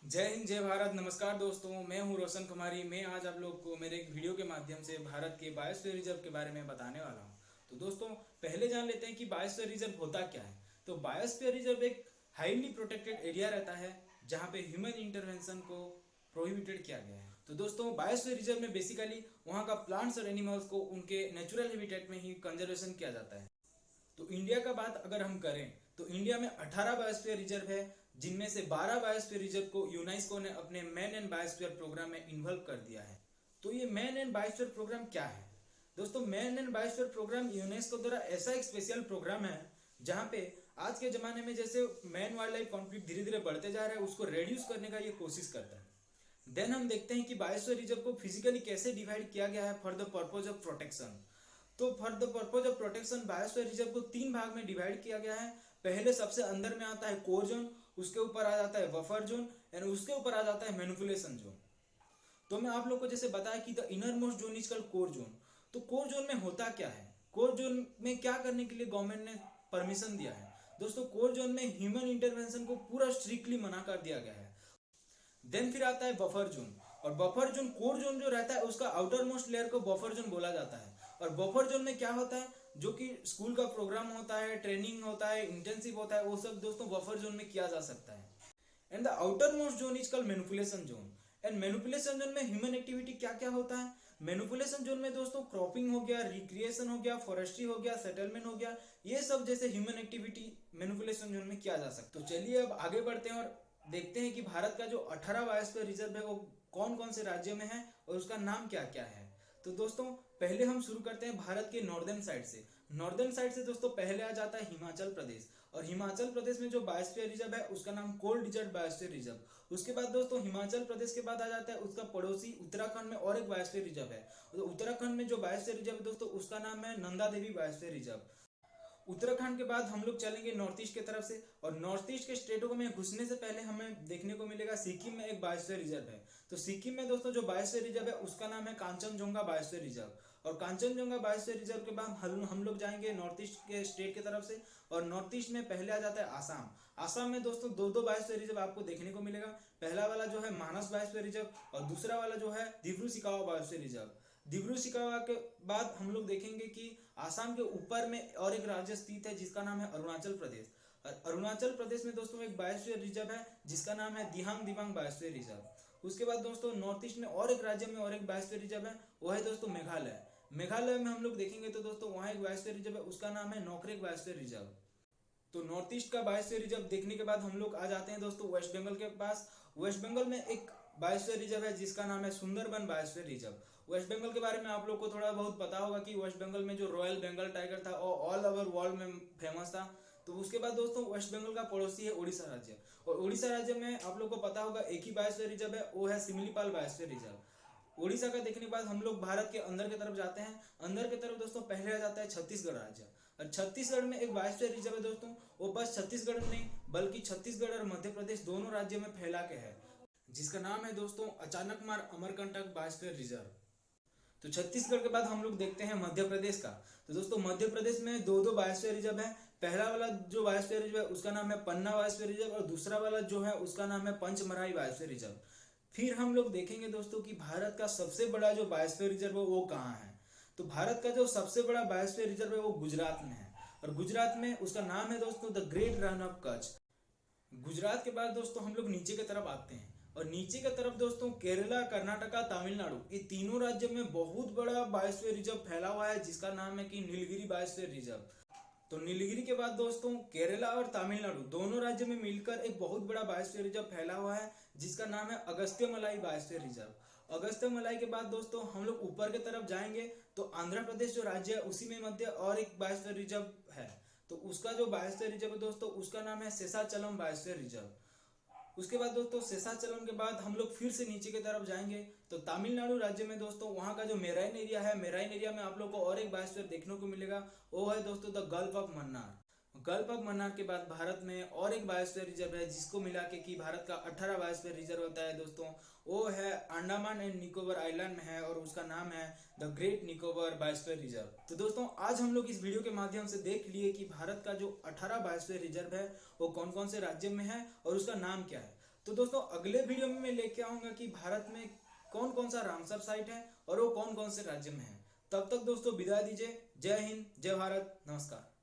जय हिंद जय भारत। नमस्कार दोस्तों, मैं हूं रोशन कुमारी। मैं आज आप लोग को मेरे एक वीडियो के माध्यम से भारत के बायोस्फीयर रिजर्व के बारे में बताने वाला हूं। तो दोस्तों, पहले जान लेते हैं कि बायोस्फीयर रिजर्व होता क्या है। तो बायोस्फीयर रिजर्व एक हाईली प्रोटेक्टेड एरिया रहता है जहां पे ह्यूमन इंटरवेंशन को प्रोहिबिटेड किया गया है। तो दोस्तों, बायोस्फीयर रिजर्व में बेसिकली वहाँ का प्लांट्स और एनिमल्स को उनके नेचुरल हैबिटेट में ही कंजर्वेशन किया जाता है। तो इंडिया का बात अगर हम करें तो इंडिया में 18 बायोस्फीयर रिजर्व है, जिनमें से 12 बायोस्फीयर रिजर्व को यूनेस्को ने अपने मैन एंड बायोस्फीयर प्रोग्राम में इन्वॉल्व कर दिया है। तो ये मैन एंड बायोस्फीयर प्रोग्राम क्या है? दोस्तों, man and biosphere programme UNESCO द्वारा ऐसा एक स्पेशल प्रोग्राम है जहाँ पे आज के जमाने में जैसे मैन वाइल्ड लाइफ कॉन्फ्लिक्ट धीरे धीरे बढ़ते जा रहा है, उसको रेड्यूस करने का ये कोशिश करता है। देन हम देखते हैं कि बायोस्फीयर रिजर्व को फिजिकली कैसे डिवाइड किया गया है for the purpose of protection. तो for the purpose of protection biosphere reserve को 3 भाग में डिवाइड किया गया है। पहले सबसे अंदर में आता है कोर जोन, उसके ऊपर आ जाता है बफर जोन एंड उसके ऊपर आ जाता है मैनिपुलेशन जोन। तो मैं आप लोग को जैसे बताया कि the inner most zone is called core zone. तो कोर जोन में होता क्या है, कोर जोन में क्या करने के लिए गवर्नमेंट ने परमिशन दिया है? दोस्तों, कोर जोन में ह्यूमन इंटरवेंशन को पूरा स्ट्रिक्टली मना कर दिया गया है। देन फिर आता है बफर जोन। और बफर जोन, कोर जोन जो रहता है उसका आउटर मोस्ट लेयर को बफर जोन बोला जाता है। और बफर जोन में क्या होता है, जो कि स्कूल का प्रोग्राम होता है, ट्रेनिंग होता है, इंटर्नशिप होता है, वो सब दोस्तों बफर जोन में किया जा सकता है। And the outer most zone is called manipulation zone. And manipulation zone में ह्यूमन एक्टिविटी क्या क्या होता है? मैनिपुलेशन जोन में दोस्तों क्रॉपिंग हो गया, रिक्रिएशन हो गया, फॉरेस्ट्री हो गया, सेटलमेंट हो गया, ये सब जैसे ह्यूमन एक्टिविटी मैनिपुलेशन जोन में किया जा सकता है। तो चलिए अब आगे बढ़ते हैं और देखते हैं कि भारत का जो 18 बायोस्फीयर रिजर्व है वो कौन कौन से राज्यों में है और उसका नाम क्या क्या है। तो दोस्तों, पहले हम शुरू करते हैं भारत के नॉर्दर्न साइड से। नॉर्दर्न साइड से दोस्तों पहले आ जाता है हिमाचल प्रदेश। और हिमाचल प्रदेश में जो बायोस्फीयर रिजर्व है उसका नाम कोल्ड डिजर्ट बायोस्फीयर रिजर्व। उसके बाद दोस्तों हिमाचल प्रदेश के बाद आ जाता है उसका पड़ोसी उत्तराखंड में और एक बायोस्फीयर रिजर्व है। तो उत्तराखंड में जो बायोस्फीयर रिजर्व है दोस्तों उसका नाम है नंदा देवी बायोस्फीयर रिजर्व। उत्तराखंड के बाद हम लोग चलेंगे नॉर्थ ईस्ट की तरफ से। और नॉर्थ ईस्ट के स्टेटों में घुसने से पहले हमें देखने को मिलेगा सिक्किम में एक बायोस्फीयर रिजर्व है। तो सिक्किम में दोस्तों जो बायोस्फीयर रिजर्व है उसका नाम है कांचनजोंगा बायोस्फीयर रिजर्व। और कांचनजोंगा बायोस्फीयर रिजर्व के बाद हम लोग जाएंगे नॉर्थ ईस्ट के स्टेट की तरफ से। और नॉर्थ ईस्ट में पहले आ जाता है आसाम। आसाम में दोस्तों दो दो बायोस्फीयर रिजर्व आपको देखने को मिलेगा। पहला वाला जो है मानस बायोस्फीयर रिजर्व और दूसरा वाला जो है दिब्रू सिकावा बायोस्फीयर रिजर्व। दिब्रू सिकावा के बाद हम लोग देखेंगे कि आसाम के ऊपर में और एक राज्य स्थित है जिसका नाम है अरुणाचल प्रदेश। और अरुणाचल प्रदेश में दोस्तों एक बायोस्फीयर रिजर्व है जिसका नाम है दिहांग दिबांग बायोस्फीयर रिजर्व। उसके बाद दोस्तों नॉर्थ ईस्ट में और एक राज्य में और एक बायोस्फीयर रिजर्व है, वो है दोस्तों मेघालय। मेघालय में हम लोग देखेंगे तो दोस्तों वहाँ एक बायोस्फीयर रिजर्व है, उसका नाम है नोकरेक बायोस्फीयर रिजर्व। तो नॉर्थ ईस्ट का बायोस्फीयर रिजर्व देखने के बाद हम लोग आ जाते हैं दोस्तों वेस्ट बंगाल के पास। वेस्ट बंगाल में एक बायोस्फीयर रिजर्व है जिसका नाम है Sundarban biosphere reserve. West Bengal के बारे में आप लोग को थोड़ा बहुत पता होगा कि वेस्ट बंगाल में जो रॉयल बंगाल टाइगर था वो ऑल ओवर वर्ल्ड में फेमस था। तो उसके बाद दोस्तों वेस्ट बंगाल का पड़ोसी है उड़ीसा राज्य। और उड़ीसा राज्य में आप लोग को पता होगा एक ही बायोस्फीयर रिजर्व है, वो है सिमलीपाल बायोस्फीयर रिजर्व। उड़ीसा का देखने के बाद हम लोग भारत के अंदर की तरफ जाते हैं। अंदर की तरफ दोस्तों पहले आ जाता है छत्तीसगढ़ राज्य। और छत्तीसगढ़ में एक बायोस्फीयर रिजर्व है दोस्तों, वो बस छत्तीसगढ़ में नहीं बल्कि छत्तीसगढ़ और मध्य प्रदेश दोनों राज्यों में फैला के है, जिसका नाम है दोस्तों अचानकमार अमरकंटक बायोस्फीयर रिजर्व। तो छत्तीसगढ़ के बाद हम लोग देखते हैं मध्य प्रदेश का। तो दोस्तों मध्य प्रदेश में दो दो बायोस्फीयर रिजर्व है। पहला वाला जो बायोस्फीयर रिजर्व है उसका नाम है पन्ना बायोस्फीयर रिजर्व और दूसरा वाला जो है उसका नाम है पंचमराई बायोस्फीयर रिजर्व। फिर हम लोग देखेंगे दोस्तों कि भारत का सबसे बड़ा जो बायोस्फीयर रिजर्व है वो कहाँ है। तो भारत का जो सबसे बड़ा बायोस्फीयर रिजर्व है वो गुजरात में है। और गुजरात में उसका नाम है दोस्तों the great run of Kutch. Gujarat के बाद दोस्तों हम लोग नीचे की तरफ आते हैं। और नीचे की तरफ दोस्तों केरला, कर्नाटका, तमिलनाडु, ये तीनों राज्यों में बहुत बड़ा बायोस्फीयर रिजर्व फैला हुआ है जिसका नाम है कि नीलगिरी बायोस्फीयर रिजर्व। तो नीलगिरी के बाद दोस्तों केरला और तमिलनाडु दोनों राज्यों में मिलकर एक बहुत बड़ा बायोस्फीयर रिजर्व फैला हुआ है जिसका नाम है अगस्त्यमलाई बायोस्फीयर रिजर्व। अगस्त्यमलाई के बाद दोस्तों हम लोग ऊपर की तरफ जाएंगे तो आंध्र प्रदेश जो राज्य है उसी में मध्य और एक बायोस्फीयर रिजर्व है। तो उसका जो बायोस्फीयर रिजर्व है दोस्तों उसका नाम है शेषाचलम बायोस्फीयर रिजर्व। उसके बाद दोस्तों शेषाचलम के बाद हम लोग फिर से नीचे की तरफ जाएंगे तो तमिलनाडु राज्य में दोस्तों वहाँ का जो मेराइन एरिया है, मेराइन एरिया में आप लोग को और एक बायोस्फीयर देखने को मिलेगा, वो है दोस्तों the gulf of Mannar. Gulf of Mannar के बाद भारत में और एक बायोस्फीयर रिजर्व है जिसको मिला के कि भारत का 18 बायोस्फीयर रिजर्व होता है दोस्तों, वो है अंडमान एंड निकोबार आइलैंड में है और उसका नाम है the great Nicobar biosphere reserve. तो दोस्तों आज हम लोग इस वीडियो के माध्यम से देख लिए कि भारत का जो 18 बायोस्फीयर रिजर्व है वो कौन कौन से राज्य में है और उसका नाम क्या है। तो दोस्तों अगले वीडियो में मैं लेके आऊंगा कि भारत में कौन कौन सा रामसर साइट है और वो कौन कौन से राज्य में है। तब तक दोस्तों विदाई दीजिए। जय हिंद, जय भारत, नमस्कार।